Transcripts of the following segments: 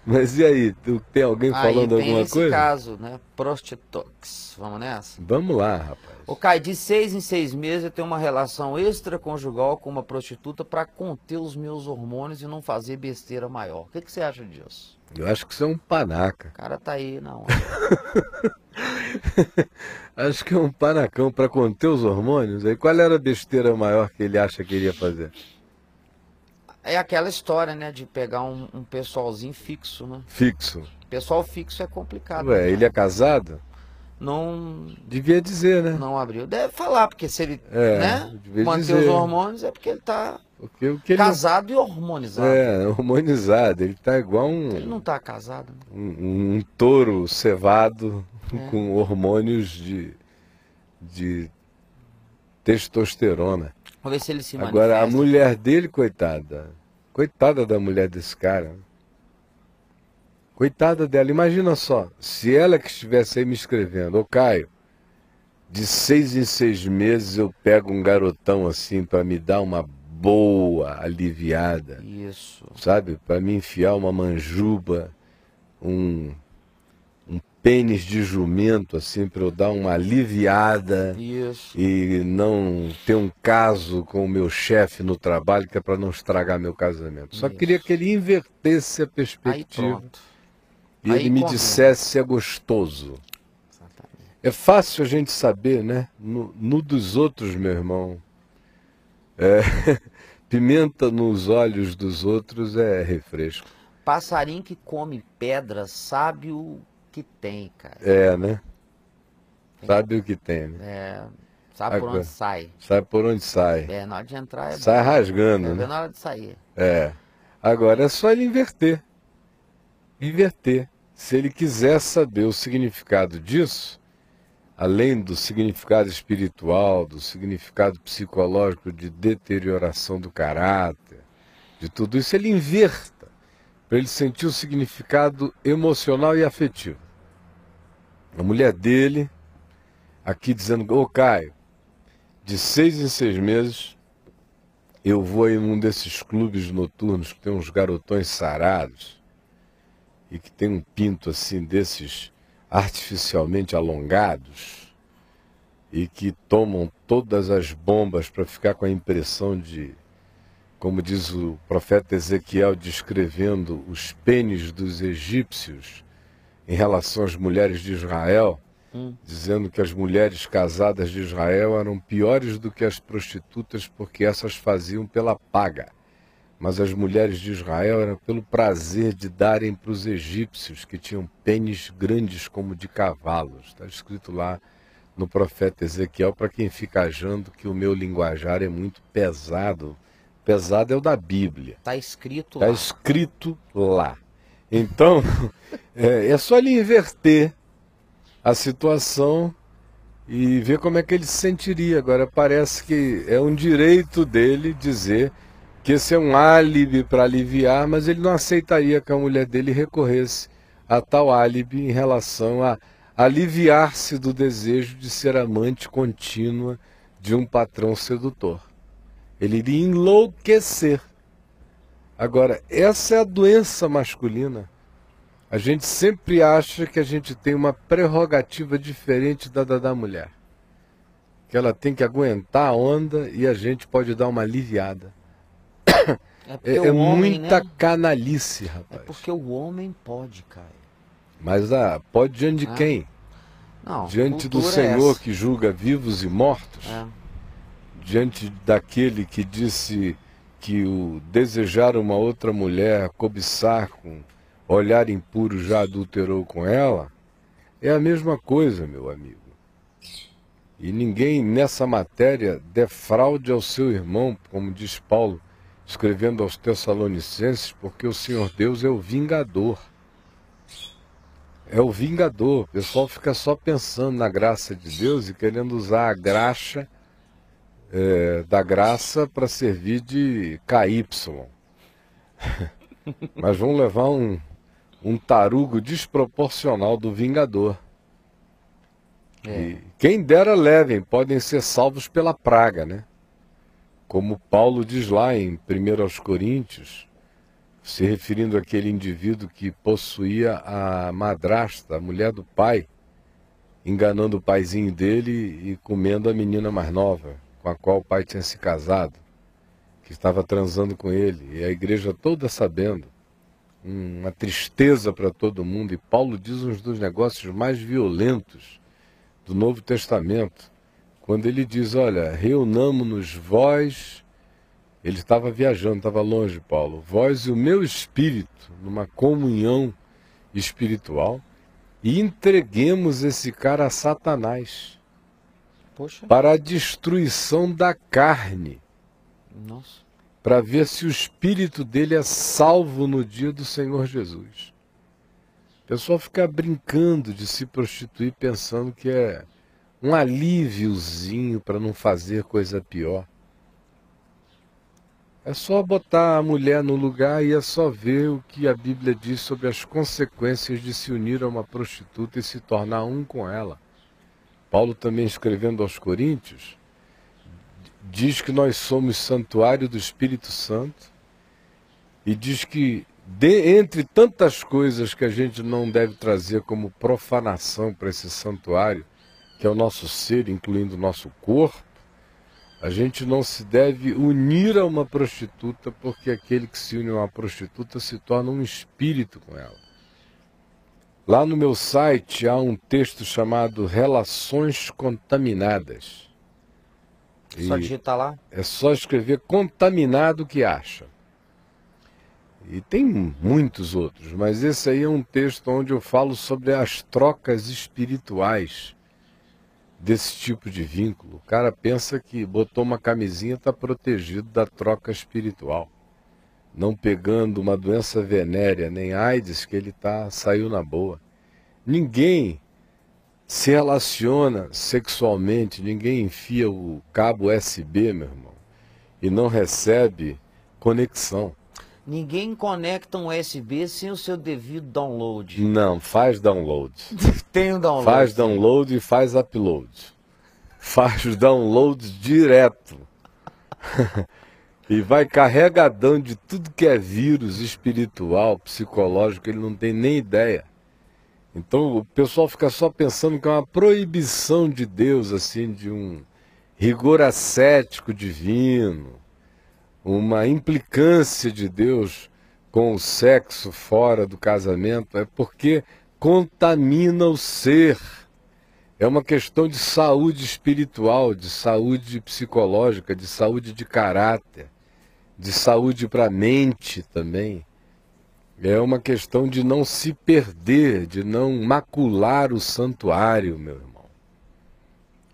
Mas e aí, tem alguém Aí falando tem alguma esse coisa? caso, né? Prostitutes. Vamos nessa? Vamos lá, rapaz. O Caio, de 6 em 6 meses eu tenho uma relação extraconjugal com uma prostituta para conter os meus hormônios e não fazer besteira maior. O que você acha disso? Eu acho que isso é um panaca. O cara tá aí na onda. Acho que é um panacão para conter os hormônios. Aí qual era a besteira maior que ele acha que iria fazer? É aquela história, né? De pegar um pessoalzinho fixo, né? Fixo. Pessoal fixo é complicado, né, Ué, ele é cara? casado? Não, Devia dizer, né? não abriu. Deve falar, porque se ele, É, né? devia Manter os dizer. hormônios é porque ele tá Porque o que ele não. casado e hormonizado. É, hormonizado. Ele tá igual Ele não tá casado, né? um touro cevado É. com hormônios de testosterona. Vamos ver se ele se Agora, a manifesta. mulher dele, coitada. Coitada da mulher desse cara. Coitada dela. Imagina só, se ela que estivesse aí me escrevendo, ô Caio, de 6 em 6 meses eu pego um garotão assim pra me dar uma boa aliviada, Isso. sabe? Pra me enfiar uma manjuba, um pênis de jumento assim pra eu dar uma aliviada Isso. e não ter um caso com o meu chefe no trabalho que é pra não estragar meu casamento. Só queria que Isso. ele invertesse a Aí perspectiva pronto. e ele Aí me combina. dissesse se é gostoso. Exatamente. É fácil a gente saber, né? No dos outros, meu irmão. Pimenta nos olhos dos outros é refresco. Passarinho que come pedra sabe o que tem, cara. É, né? Sabe o que tem, né? É, sabe por onde Agora, sai. sabe por onde sai. É, na hora de entrar é Sai bom. rasgando, É ver né? na hora de sair. É. Agora é só ele inverter. Inverter. Se ele quiser saber o significado disso, além do significado espiritual, do significado psicológico de deterioração do caráter, de tudo isso, ele inverta para ele sentir o significado emocional e afetivo. A mulher dele, aqui dizendo, ô Caio, de 6 em 6 meses, eu vou aí num desses clubes noturnos que tem uns garotões sarados e que tem um pinto assim desses artificialmente alongados e que tomam todas as bombas para ficar com a impressão de, como diz o profeta Ezequiel descrevendo os pênis dos egípcios em relação às mulheres de Israel, dizendo que as mulheres casadas de Israel eram piores do que as prostitutas porque essas faziam pela paga. Mas as mulheres de Israel eram pelo prazer de darem para os egípcios, que tinham pênis grandes como de cavalos. Está escrito lá no profeta Ezequiel, para quem fica achando que o meu linguajar é muito pesado. Pesado é o da Bíblia. Tá escrito Está lá. escrito lá. Então, é só ele inverter a situação e ver como é que ele se sentiria. Agora, parece que é um direito dele dizer que esse é um álibi para aliviar, mas ele não aceitaria que a mulher dele recorresse a tal álibi em relação a aliviar-se do desejo de ser amante contínua de um patrão sedutor. Ele iria enlouquecer. Agora, essa é a doença masculina. A gente sempre acha que a gente tem uma prerrogativa diferente da mulher. Que ela tem que aguentar a onda e a gente pode dar uma aliviada. É porque É o homem, muita né? canalice, É rapaz. porque o homem pode, cara. Mas pode diante de Né? quem? Não, Diante do cultura é Senhor essa. que julga vivos e mortos? É. Diante daquele que disse que o desejar uma outra mulher, cobiçar com olhar impuro já adulterou com ela? É a mesma coisa, meu amigo. E ninguém nessa matéria defraude ao seu irmão, como diz Paulo, escrevendo aos Tessalonicenses, porque o Senhor Deus é o vingador. É o vingador. O pessoal fica só pensando na graça de Deus e querendo usar a graxa da graça para servir de KY. Mas vão levar um tarugo desproporcional do vingador. E quem dera levem, podem ser salvos pela praga, né? Como Paulo diz lá em 1 aos Coríntios, se referindo àquele indivíduo que possuía a madrasta, a mulher do pai, enganando o paizinho dele e comendo a menina mais nova, com a qual o pai tinha se casado, que estava transando com ele, e a igreja toda sabendo, uma tristeza para todo mundo, e Paulo diz um dos negócios mais violentos do Novo Testamento, quando ele diz, olha, reunamo-nos vós, ele estava viajando, estava longe, Paulo, vós e o meu espírito, numa comunhão espiritual, e entreguemos esse cara a Satanás. Poxa. Para a destruição da carne. Nossa. Para ver se o espírito dele é salvo no dia do Senhor Jesus. O pessoal fica brincando de se prostituir pensando que é um alíviozinho para não fazer coisa pior. É só botar a mulher no lugar e é só ver o que a Bíblia diz sobre as consequências de se unir a uma prostituta e se tornar um com ela. Paulo também escrevendo aos Coríntios, diz que nós somos santuário do Espírito Santo e diz que, entre tantas coisas que a gente não deve trazer como profanação para esse santuário, que é o nosso ser, incluindo o nosso corpo, a gente não se deve unir a uma prostituta, porque aquele que se une a uma prostituta se torna um espírito com ela. Lá no meu site há um texto chamado Relações Contaminadas. Só digitar lá? É só escrever contaminado que acha. E tem muitos outros, mas esse aí é um texto onde eu falo sobre as trocas espirituais desse tipo de vínculo. O cara pensa que botou uma camisinha e está protegido da troca espiritual. Não pegando uma doença venérea, nem AIDS, que ele saiu na boa. Ninguém se relaciona sexualmente, ninguém enfia o cabo USB, meu irmão, e não recebe conexão. Ninguém conecta um USB sem o seu devido download. Não, faz download. Tem um download. Faz download e faz upload. Faz o download direto. E vai carregadão de tudo que é vírus espiritual, psicológico, ele não tem nem ideia. Então o pessoal fica só pensando que é uma proibição de Deus, assim, de um rigor ascético divino, uma implicância de Deus com o sexo fora do casamento, é porque contamina o ser. É uma questão de saúde espiritual, de saúde psicológica, de saúde de caráter, de saúde para a mente também. É uma questão de não se perder, de não macular o santuário, meu irmão.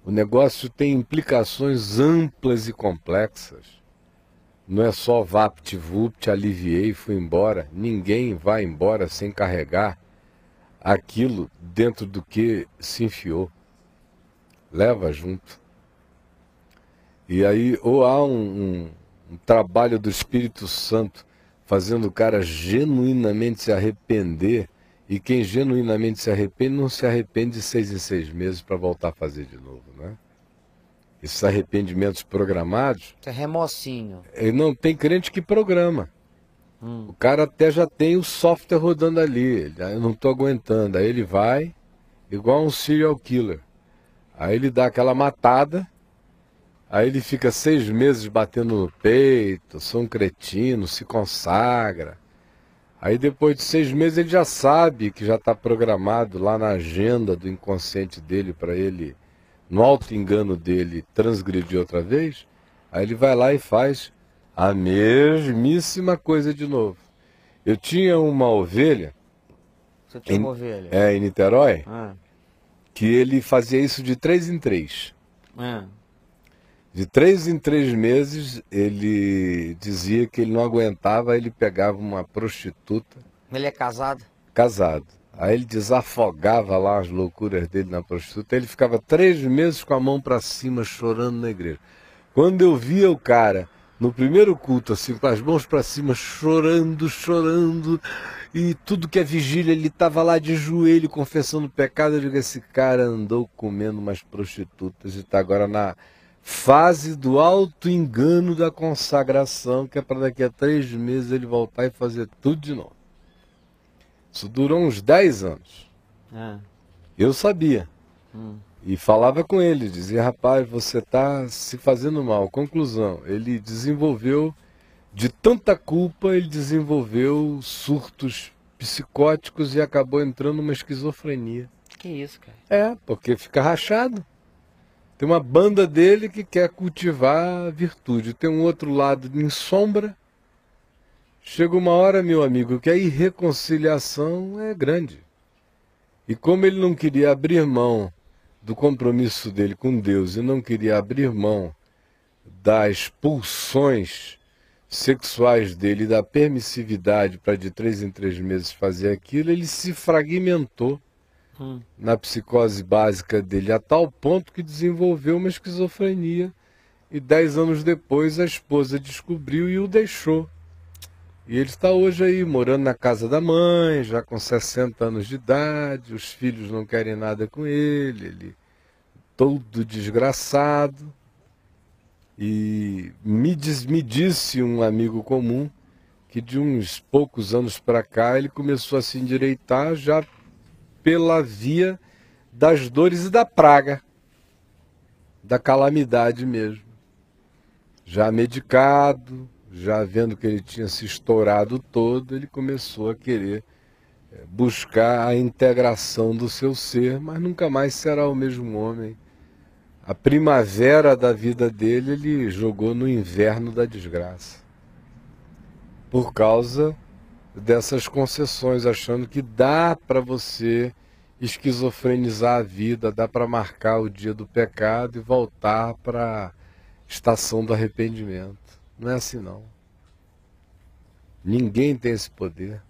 O negócio tem implicações amplas e complexas. Não é só vapt-vupt, aliviei, fui embora. Ninguém vai embora sem carregar aquilo dentro do que se enfiou. Leva junto. E aí, ou há um trabalho do Espírito Santo fazendo o cara genuinamente se arrepender, e quem genuinamente se arrepende, não se arrepende de 6 em 6 meses para voltar a fazer de novo, né? Esses arrependimentos programados... Isso é remocinho. Não, tem crente que programa. O cara até já tem o software rodando ali, eu não estou aguentando. Aí ele vai, igual um serial killer. Aí ele dá aquela matada, aí ele fica 6 meses batendo no peito, sou um cretino, se consagra. Aí depois de 6 meses ele já sabe que já está programado lá na agenda do inconsciente dele para ele, no auto-engano dele, transgredir outra vez. Aí ele vai lá e faz a mesmíssima coisa de novo. Eu tinha uma ovelha. Você tinha uma ovelha? Em Niterói, que ele fazia isso de 3 em 3. De 3 em 3 meses, ele dizia que ele não aguentava, ele pegava uma prostituta. Ele é casado? Casado. Aí ele desafogava lá as loucuras dele na prostituta. Ele ficava 3 meses com a mão para cima, chorando na igreja. Quando eu via o cara no primeiro culto, assim, com as mãos para cima, chorando, chorando, e tudo que é vigília, ele estava lá de joelho, confessando pecado, eu digo, esse cara andou comendo umas prostitutas e está agora fase do auto-engano da consagração, que é para daqui a 3 meses ele voltar e fazer tudo de novo. Isso durou uns 10 anos. Eu sabia. E falava com ele, dizia, rapaz, você está se fazendo mal. Conclusão, ele desenvolveu, de tanta culpa, ele desenvolveu surtos psicóticos e acabou entrando numa esquizofrenia. Que isso, cara? É, porque fica rachado. Tem uma banda dele que quer cultivar a virtude. Tem um outro lado em sombra. Chega uma hora, meu amigo, que a irreconciliação é grande. E como ele não queria abrir mão do compromisso dele com Deus e não queria abrir mão das pulsões sexuais dele, da permissividade para de 3 em 3 meses fazer aquilo, ele se fragmentou na psicose básica dele, a tal ponto que desenvolveu uma esquizofrenia e 10 anos depois a esposa descobriu e o deixou. E ele está hoje aí, morando na casa da mãe, já com 60 anos de idade, os filhos não querem nada com ele todo desgraçado. E me disse um amigo comum que de uns poucos anos para cá ele começou a se endireitar já pela via das dores e da praga, da calamidade mesmo. Já medicado, já vendo que ele tinha se estourado todo, ele começou a querer buscar a integração do seu ser, mas nunca mais será o mesmo homem. A primavera da vida dele, ele jogou no inverno da desgraça. Por causa dessas concessões, achando que dá para você esquizofrenizar a vida, dá para marcar o dia do pecado e voltar para a estação do arrependimento. Não é assim não. Ninguém tem esse poder.